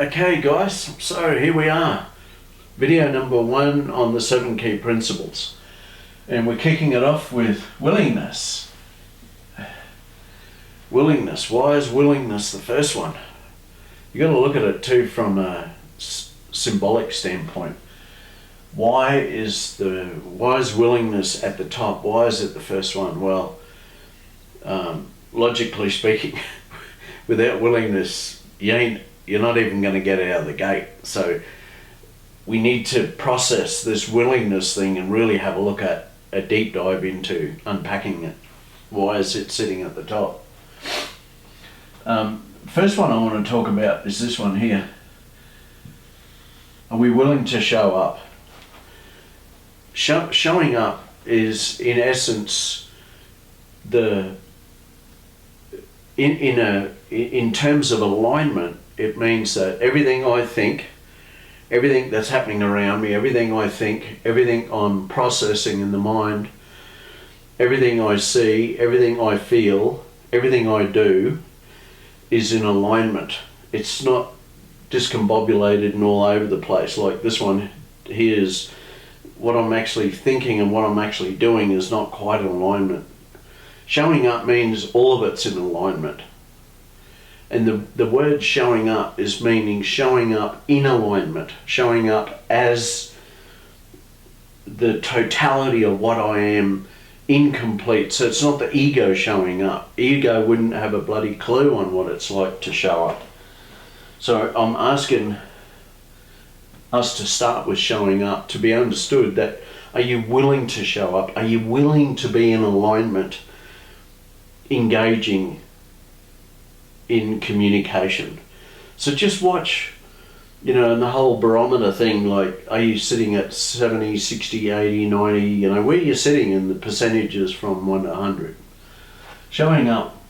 Okay guys, so here we are. Video number 1 on the 7 key principles. And we're kicking it off with willingness. Willingness. Why is willingness the first one? You've got to look at it too from a symbolic standpoint. Why is willingness at the top? Why is it the first one? Well, logically speaking, without willingness, you're not even going to get out of the gate. So we need to process this willingness thing and really have a look at a deep dive into unpacking it. Why is it sitting at the top? First one I want to talk about is this one here. Are we willing to show up? Showing up is, in essence, in terms of alignment, it means that everything I think, everything that's happening around me, everything I think, everything I'm processing in the mind, everything I see, everything I feel, everything I do is in alignment. It's not discombobulated and all over the place. Like this one here is what I'm actually thinking and what I'm actually doing is not quite in alignment. Showing up means all of it's in alignment. And the word showing up is meaning showing up in alignment, showing up as the totality of what I am, incomplete. So it's not the ego showing up. Ego wouldn't have a bloody clue on what it's like to show up. So I'm asking us to start with showing up, to be understood that, are you willing to show up? Are you willing to be in alignment, engaging in communication? So just watch, and the whole barometer thing, like, are you sitting at 70, 60, 80, 90, where you're sitting in the percentages from 1 to 100. Showing up,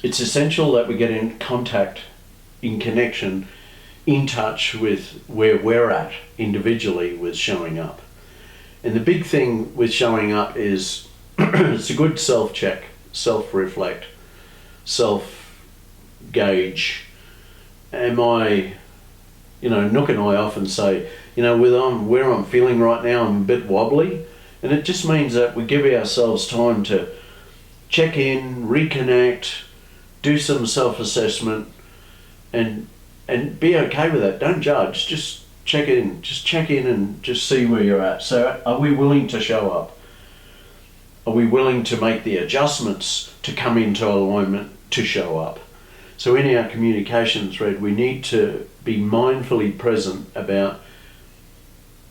it's essential that we get in contact, in connection, in touch with where we're at individually with showing up. And the big thing with showing up is it's a good self-check, self-reflect, self-gauge. Am I, Nook and I often say, where I'm feeling right now, I'm a bit wobbly. And it just means that we give ourselves time to check in, reconnect, do some self-assessment, and be okay with that. Don't judge, just check in and just see where you're at. So are we willing to show up? Are we willing to make the adjustments to come into alignment to show up? So in our communication thread, we need to be mindfully present about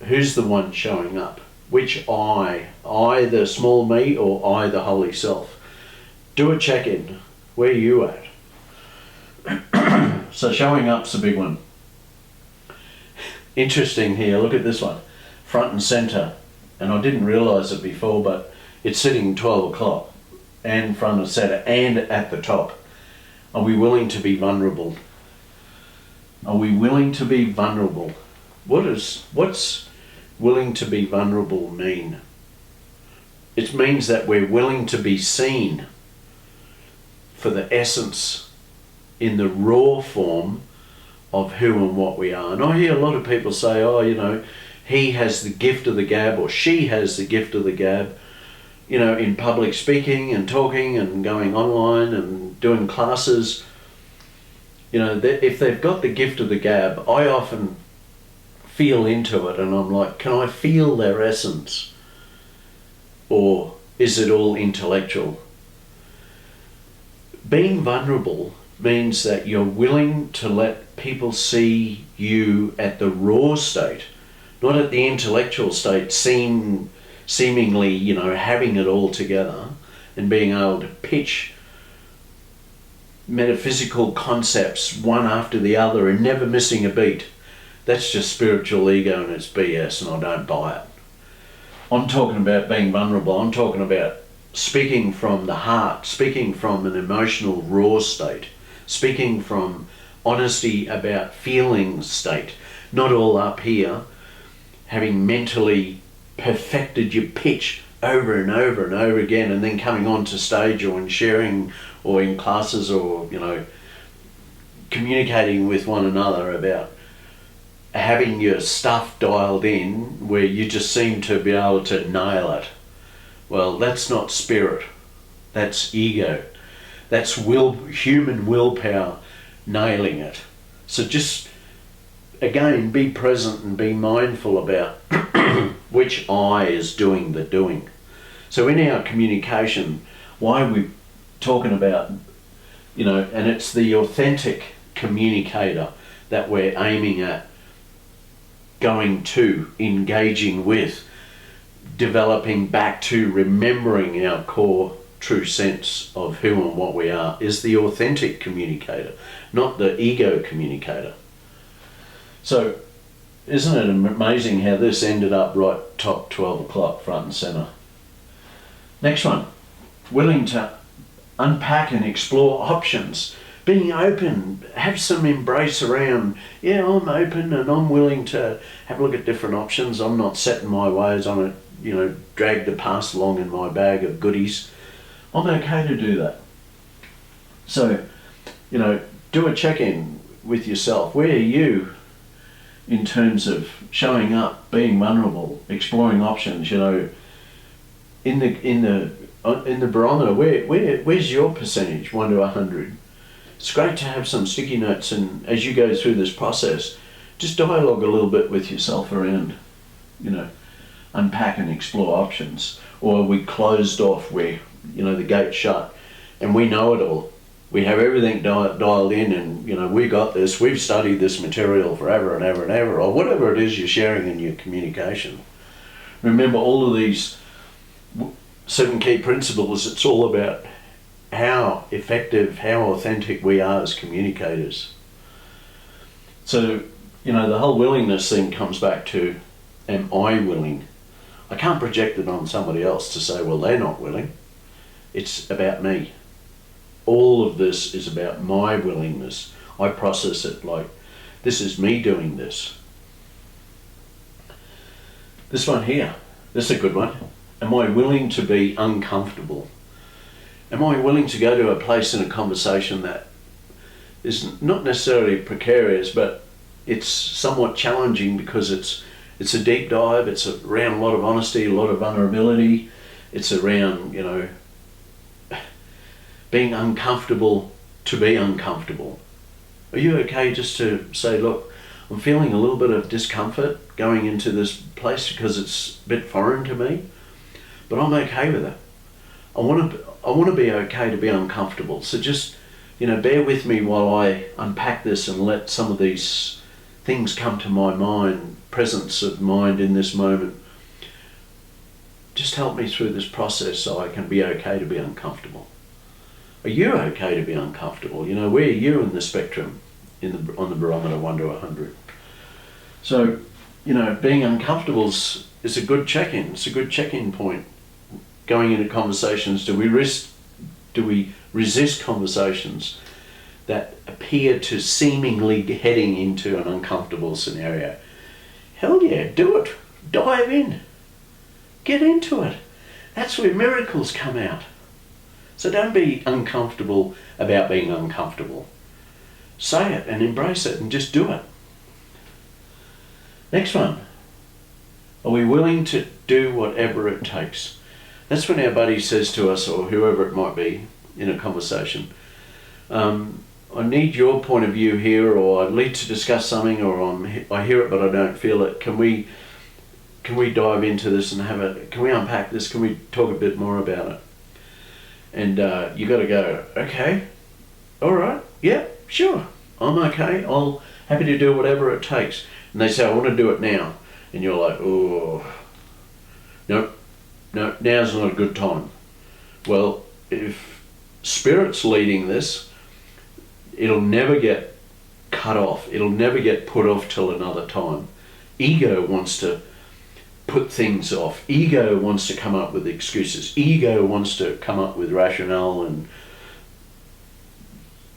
who's the one showing up. Which I the small me, or I the holy self? Do a check-in. Where are you at? So showing up's a big one. Interesting here, look at this one. Front and center. And I didn't realize it before, but it's sitting 12 o'clock and front and center and at the top. Are we willing to be vulnerable? Are we willing to be vulnerable? What's willing to be vulnerable mean? It means that we're willing to be seen for the essence, in the raw form of who and what we are. And I hear a lot of people say, he has the gift of the gab, or she has the gift of the gab, in public speaking and talking and going online and doing classes. If they've got the gift of the gab, I often feel into it and I'm like, can I feel their essence? Or is it all intellectual? Being vulnerable means that you're willing to let people see you at the raw state, not at the intellectual state, seemingly, having it all together and being able to pitch metaphysical concepts one after the other and never missing a beat. That's just spiritual ego and it's BS, and I don't buy it. I'm talking about being vulnerable. I'm talking about speaking from the heart, speaking from an emotional raw state, speaking from honesty about feelings state, not all up here, having mentally perfected your pitch over and over and over again, and then coming onto stage or in sharing or in classes or, communicating with one another about having your stuff dialed in where you just seem to be able to nail it. Well, that's not spirit. That's ego. That's human willpower nailing it. So just, again, be present and be mindful about which I is doing the doing. So in our communication, why are we talking about, and it's the authentic communicator that we're aiming at, going to, engaging with, developing back to, remembering our core true sense of who and what we are, is the authentic communicator, not the ego communicator. So isn't it amazing how this ended up right top 12 o'clock, front and center? Next one, willing to unpack and explore options. Being open, have some embrace around, yeah, I'm open and I'm willing to have a look at different options. I'm not setting my ways on it, drag the past along in my bag of goodies. I'm okay to do that. So, do a check-in with yourself. Where are you in terms of showing up, being vulnerable, exploring options? In the barometer, where's your percentage, 1 to 100? It's great to have some sticky notes, and as you go through this process, just dialogue a little bit with yourself around, unpack and explore options. Or are we closed off where, the gate's shut and we know it all? We have everything dialed in and, we got this, we've studied this material forever and ever and ever, or whatever it is you're sharing in your communication. Remember all of these 7 key principles, it's all about how effective, how authentic we are as communicators. So, the whole willingness thing comes back to, am I willing? I can't project it on somebody else to say, well, they're not willing. It's about me. All of this is about my willingness. I process it like, this is me doing this. This one here, this is a good one. Am I willing to be uncomfortable? Am I willing to go to a place in a conversation that is not necessarily precarious, but it's somewhat challenging because it's a deep dive, it's around a lot of honesty, a lot of vulnerability, it's around, being uncomfortable to be uncomfortable. Are you okay just to say, look, I'm feeling a little bit of discomfort going into this place because it's a bit foreign to me, but I'm okay with it. I want to be okay to be uncomfortable. So just, bear with me while I unpack this and let some of these things come to my mind, presence of mind in this moment. Just help me through this process so I can be okay to be uncomfortable. Are you okay to be uncomfortable? Where are you in the spectrum on the barometer 1 to 100? So, being uncomfortable is a good check-in. It's a good check-in point. Going into conversations, do we resist conversations that appear to seemingly heading into an uncomfortable scenario? Hell yeah, do it. Dive in. Get into it. That's where miracles come out. So don't be uncomfortable about being uncomfortable. Say it and embrace it and just do it. Next one. Are we willing to do whatever it takes? That's when our buddy says to us, or whoever it might be in a conversation, I need your point of view here, or I need to discuss something, or I hear it but I don't feel it. Can we dive into this and can we unpack this? Can we talk a bit more about it? And you got to go, okay, all right, yeah, sure, I'm okay. Happy to do whatever it takes. And they say, I want to do it now. And you're like, oh, no, now's not a good time. Well, if Spirit's leading this, it'll never get cut off. It'll never get put off till another time. Ego wants to put things off. Ego wants to come up with excuses. Ego wants to come up with rationale and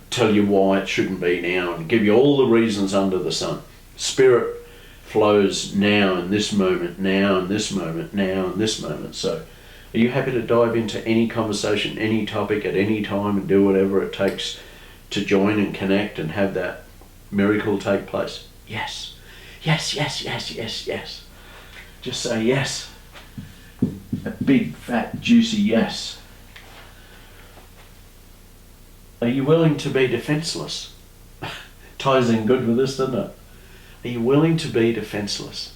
tell you why it shouldn't be now and give you all the reasons under the sun. Spirit flows now in this moment, now in this moment, now in this moment. So are you happy to dive into any conversation, any topic at any time and do whatever it takes to join and connect and have that miracle take place? Yes. Yes, yes, yes, yes, yes. Just say yes. A big, fat, juicy yes. Are you willing to be defenseless? Ties in good with this, doesn't it? Are you willing to be defenseless?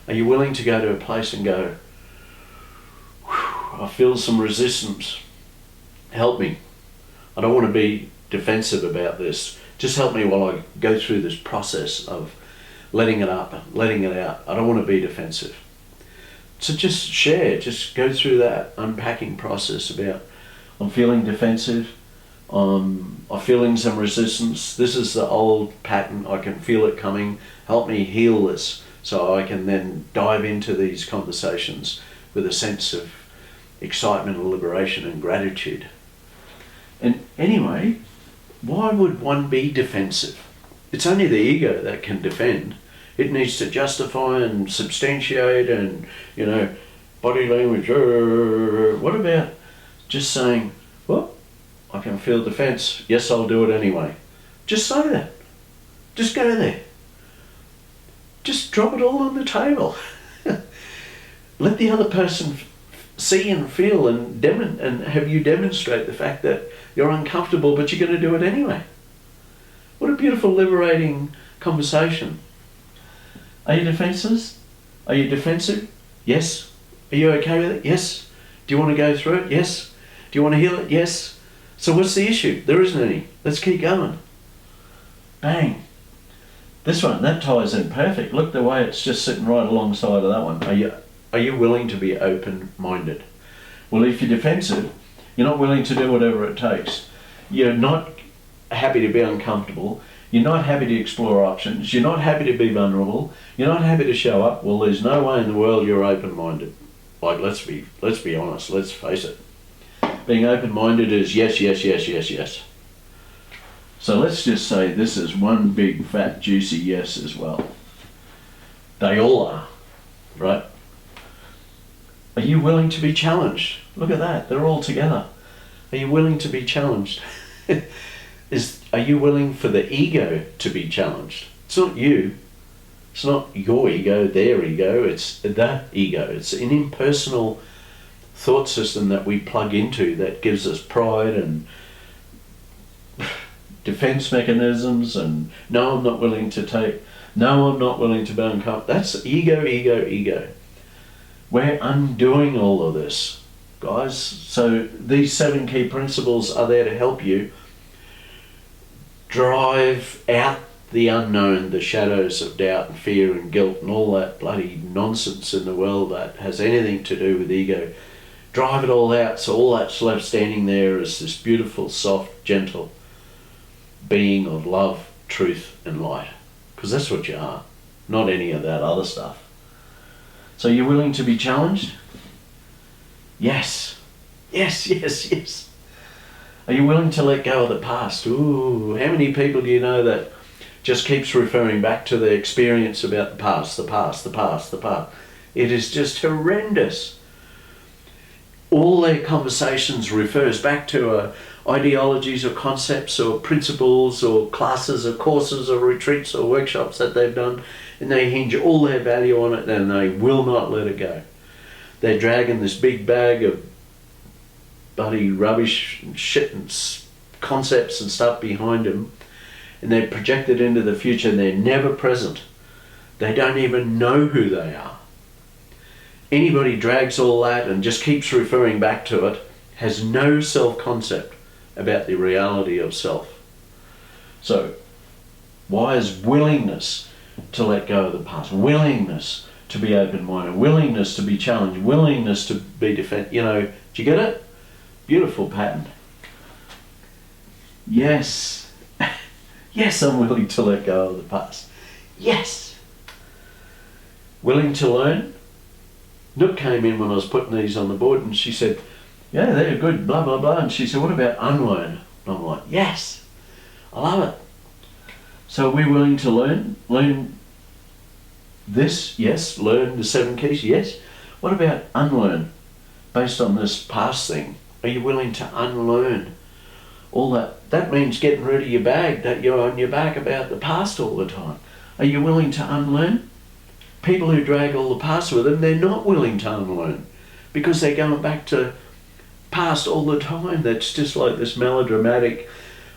Are you willing to go to a place and go, I feel some resistance. Help me. I don't want to be defensive about this. Just help me while I go through this process of letting it up, letting it out. I don't want to be defensive. So just share, just go through that unpacking process about, I'm feeling defensive, I'm feeling some resistance. This is the old pattern. I can feel it coming. Help me heal this so I can then dive into these conversations with a sense of excitement and liberation and gratitude. And anyway, why would one be defensive? It's only the ego that can defend. It needs to justify and substantiate and, body language. What about just saying, well, I can feel defense. Yes, I'll do it anyway. Just say that. Just go there. Just drop it all on the table. Let the other person see and feel and have you demonstrate the fact that you're uncomfortable, but you're going to do it anyway. What a beautiful, liberating conversation. Are you defenseless? Are you defensive? Yes. Are you okay with it? Yes. Do you want to go through it? Yes. Do you want to heal it? Yes. So what's the issue? There isn't any. Let's keep going. Bang. This one, that ties in perfect. Look the way it's just sitting right alongside of that one. Are you willing to be open-minded? Well, if you're defensive, you're not willing to do whatever it takes. You're not happy to be uncomfortable. You're not happy to explore options. You're not happy to be vulnerable. You're not happy to show up. Well, there's no way in the world you're open-minded. Like, let's be honest. Let's face it. Being open-minded is yes, yes, yes, yes, yes. So let's just say this is one big, fat, juicy yes as well. They all are, right? Are you willing to be challenged? Look at that. They're all together. Are you willing to be challenged? Are you willing for the ego to be challenged? It's not you. It's not your ego, their ego. It's the ego. It's an impersonal thought system that we plug into that gives us pride and defense mechanisms and no, I'm not willing to take, no, I'm not willing to be uncomfortable. That's ego, ego, ego. We're undoing all of this, guys. So these 7 key principles are there to help you drive out the unknown, the shadows of doubt and fear and guilt and all that bloody nonsense in the world that has anything to do with ego. Drive it all out so all that's left standing there is this beautiful, soft, gentle being of love, truth and light. Because that's what you are, not any of that other stuff. So you're willing to be challenged? Yes. Yes, yes, yes. Are you willing to let go of the past? Ooh, how many people do you know that just keeps referring back to the experience about the past, the past, the past, the past? It is just horrendous. All their conversations refers back to ideologies or concepts or principles or classes or courses or retreats or workshops that they've done, and they hinge all their value on it and they will not let it go. They're dragging this big bag of bloody rubbish and shit and concepts and stuff behind them, and they're projected into the future and they're never present. They don't even know who they are. Anybody drags all that and just keeps referring back to it has no self-concept about the reality of self. So, why is willingness to let go of the past, willingness to be open-minded, willingness to be challenged, willingness to be do you get it? Beautiful pattern. Yes. Yes, I'm willing to let go of the past. Yes. Willing to learn? Nook came in when I was putting these on the board and she said, yeah, they're good, blah, blah, blah. And she said, what about unlearn? And I'm like, yes, I love it. So are we willing to learn? Learn this? Yes. Learn the 7 keys? Yes. What about unlearn? Based on this past thing, are you willing to unlearn all that. That means getting rid of your bag, that you're on your back about the past all the time. Are you willing to unlearn? People who drag all the past with them, they're not willing to unlearn because they're going back to past all the time. That's just like this melodramatic,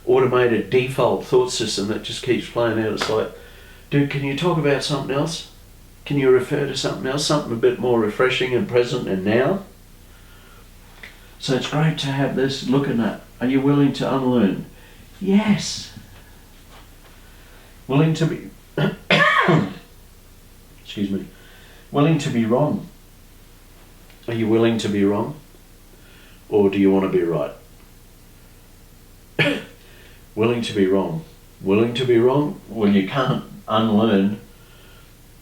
automated default thought system that just keeps playing out. It's like, dude, can you talk about something else? Can you refer to something else, something a bit more refreshing and present and now? So it's great to have this looking at, are you willing to unlearn? Yes. Willing to be, excuse me, willing to be wrong. Are you willing to be wrong? Or do you want to be right? Willing to be wrong. Willing to be wrong? Well, you can't unlearn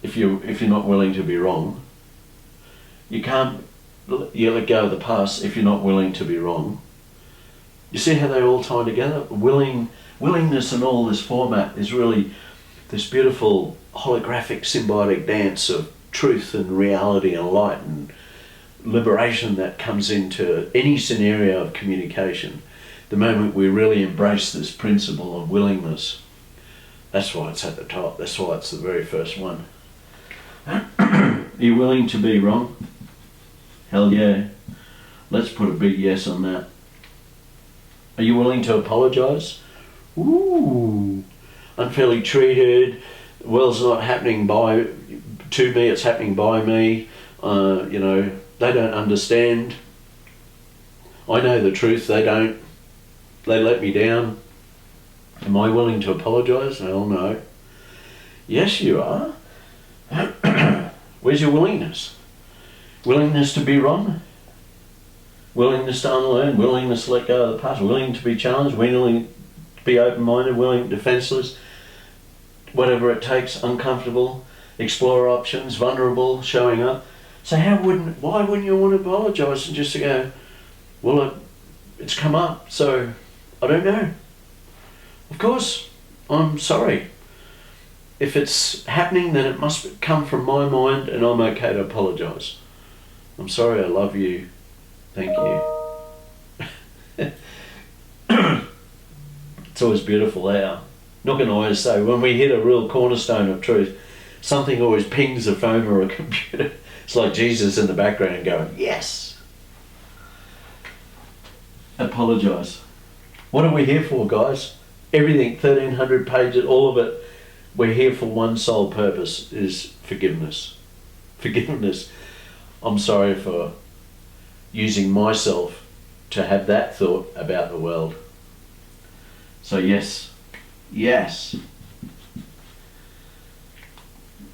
if you're not willing to be wrong. You let go of the past if you're not willing to be wrong. You see how they all tie together? Willingness and all this format is really this beautiful holographic symbiotic dance of truth and reality and light and liberation that comes into any scenario of communication. The moment we really embrace this principle of willingness, that's why it's at the top. That's why it's the very first one. Are you willing to be wrong? Hell yeah. Let's put a big yes on that. Are you willing to apologise? Ooh. Unfairly treated. The world's not happening to me, it's happening by me. They don't understand. I know the truth, they don't. They let me down. Am I willing to apologise? Hell no. Yes, you are. Where's your willingness? Willingness to be wrong? Willingness to unlearn? Willingness to let go of the past? Willing to be challenged? Willing to be open-minded? Willing, defenseless? Whatever it takes, uncomfortable, explore options, vulnerable, showing up. So why wouldn't you want to apologise and just go, well, it's come up, so I don't know. Of course, I'm sorry. If it's happening, then it must come from my mind and I'm okay to apologise. I'm sorry, I love you. Thank you. It's always beautiful how. Not going to always say, when we hit a real cornerstone of truth, something always pings a phone or a computer. It's like Jesus in the background going, yes. Apologise. What are we here for, guys? Everything, 1,300 pages, all of it. We're here for one sole purpose, is forgiveness. Forgiveness. I'm sorry for using myself to have that thought about the world. So yes.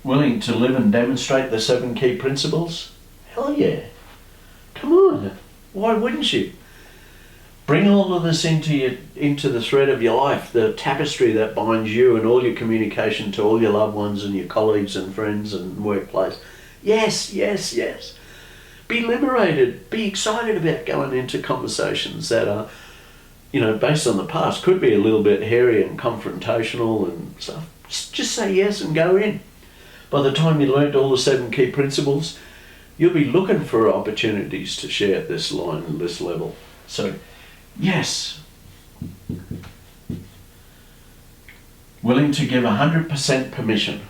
Willing to live and demonstrate the 7 key principles? Hell yeah. Come on. Why wouldn't you? Bring all of this into the thread of your life, the tapestry that binds you and all your communication to all your loved ones and your colleagues and friends and workplace. Yes. Be liberated. Be excited about going into conversations that are, based on the past, could be a little bit hairy and confrontational and stuff. Just say yes and go in. By the time you learnt all the 7 key principles, you'll be looking for opportunities to share at this line and this level. So, yes. Willing to give 100% permission.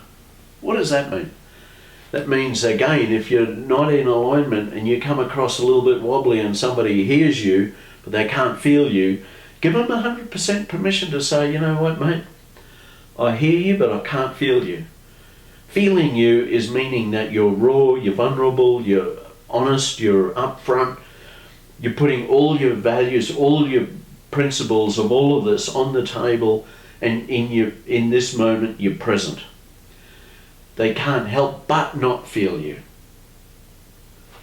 What does that mean? That means, again, if you're not in alignment and you come across a little bit wobbly and somebody hears you, but they can't feel you, give them 100% permission to say, you know what, mate? I hear you, but I can't feel you. Feeling you is meaning that you're raw, you're vulnerable, you're honest, you're upfront, you're putting all your values, all your principles of all of this on the table, and in this moment you're present. They can't help but not feel you.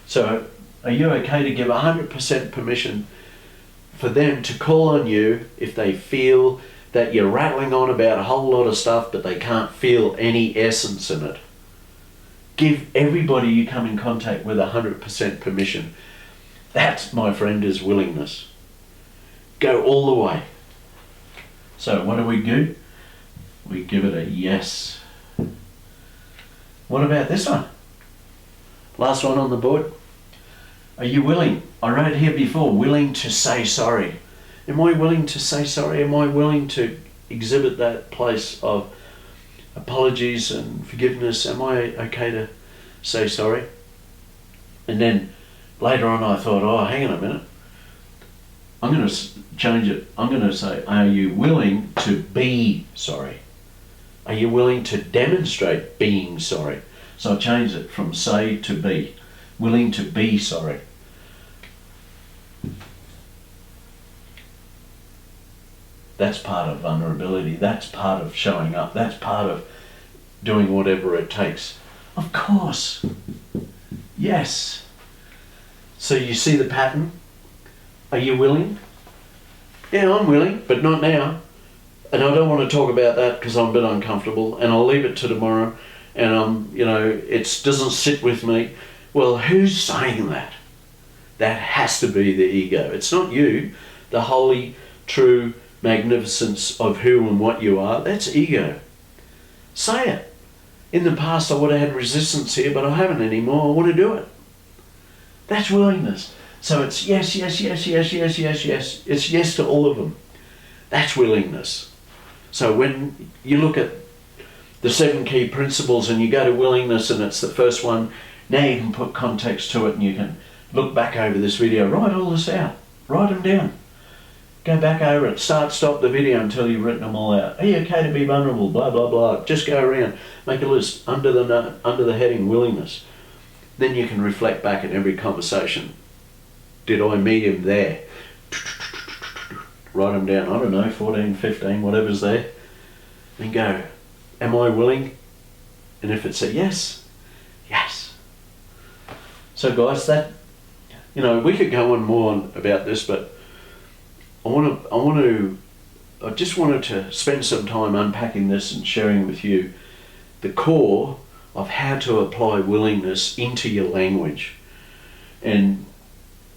So are you okay to give 100% permission for them to call on you if they feel that you're rattling on about a whole lot of stuff but they can't feel any essence in it? Give everybody you come in contact with 100% permission. That, my friend, is willingness. Go all the way. So what do? We give it a yes. What about this one? Last one on the board. Are you willing? I wrote here before, willing to say sorry. Am I willing to say sorry? Am I willing to exhibit that place of apologies and forgiveness? Am I okay to say sorry? And then later on I thought, oh, hang on a minute. I'm going to change it. I'm going to say, are you willing to be sorry? Are you willing to demonstrate being sorry? So I changed it from say to be. Willing to be sorry. That's part of vulnerability. That's part of showing up. That's part of doing whatever it takes. Of course. Yes. So you see the pattern? Are you willing? Yeah, I'm willing, but not now. And I don't want to talk about that because I'm a bit uncomfortable, and I'll leave it to tomorrow. And it doesn't sit with me. Well, who's saying that? That has to be the ego. It's not you. The holy, true magnificence of who and what you are, that's ego. Say it. In the past I would have had resistance here, but I haven't anymore. I want to do it. That's willingness. So it's yes, yes, yes, yes, yes, yes, yes. It's yes to all of them. That's willingness. So when you look at the 7 key principles and you go to willingness and it's the first one, now you can put context to it and you can look back over this video, write all this out, write them down. Go back over it, stop the video until you've written them all out. Are you okay to be vulnerable? Blah, blah, blah. Just go around, make a list under the heading willingness. Then you can reflect back in every conversation. Did I meet him there? Write them down, I don't know, 14, 15, whatever's there. And go, am I willing? And if it's a yes, yes. So guys, we could go on more about this, but I just wanted to spend some time unpacking this and sharing with you the core of how to apply willingness into your language. And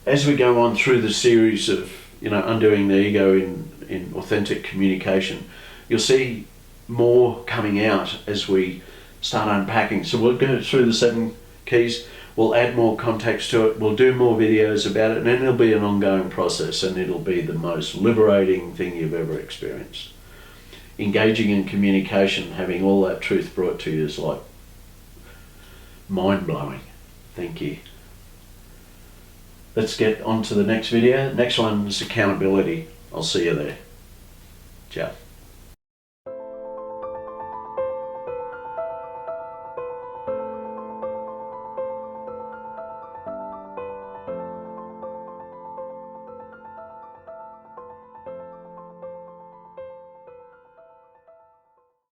as we go on through the series of, undoing the ego in authentic communication, you'll see more coming out as we start unpacking. So we'll go through the 7 keys. We'll add more context to it, we'll do more videos about it, and then it'll be an ongoing process, and it'll be the most liberating thing you've ever experienced. Engaging in communication, having all that truth brought to you is like mind-blowing. Thank you. Let's get on to the next video. Next one is accountability. I'll see you there. Ciao.